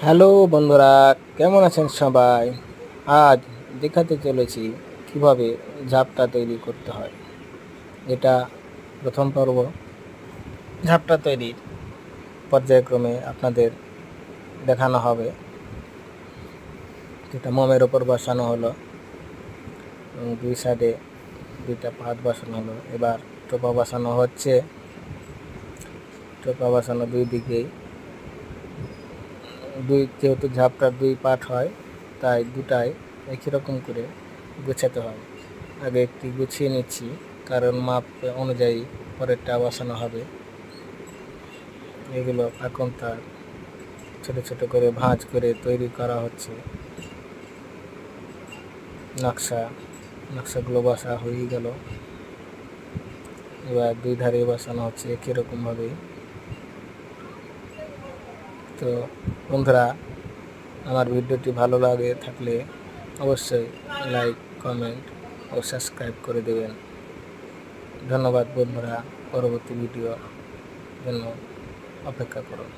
Hello বন্ধুরা, কেমন আছেন সবাই? আজ দেখাতে চলেছি কিভাবে ঝাপটা তৈরি করতে হয়। এটা প্রথম পর্ব। ঝাপটা তৈরির পর্যায়ক্রমে আপনাদের দেখানো হবে। যেটা মোমের ওপর বসানো হলো এবং দুই সাইডে দুইটা পাত বসানো হলো। এবার টোপা বসানো হচ্ছে। টোপা বসানো দুই দিকেই যেহেতু ঝাপটার দুই পার্ট হয়, তাই দুটাই একই রকম করে গোছাতে হয়। আগে একটি গুছিয়ে নিচ্ছি, কারণ মাপ অনুযায়ী পরেরটা বসানো হবে। এগুলো এখন তার ছোট ছোট করে ভাঁজ করে তৈরি করা হচ্ছে। নকশাগুলো বসা হয়ে গেল। এবার দুই ধারে বসানো হচ্ছে একই রকমভাবে। তো বন্ধুরা, আমার ভিডিওটি ভালো লাগে থাকলে অবশ্যই লাইক, কমেন্ট ও সাবস্ক্রাইব করে দেবেন। ধন্যবাদ বন্ধুরা। পরবর্তী ভিডিও জন্য অপেক্ষা করুন।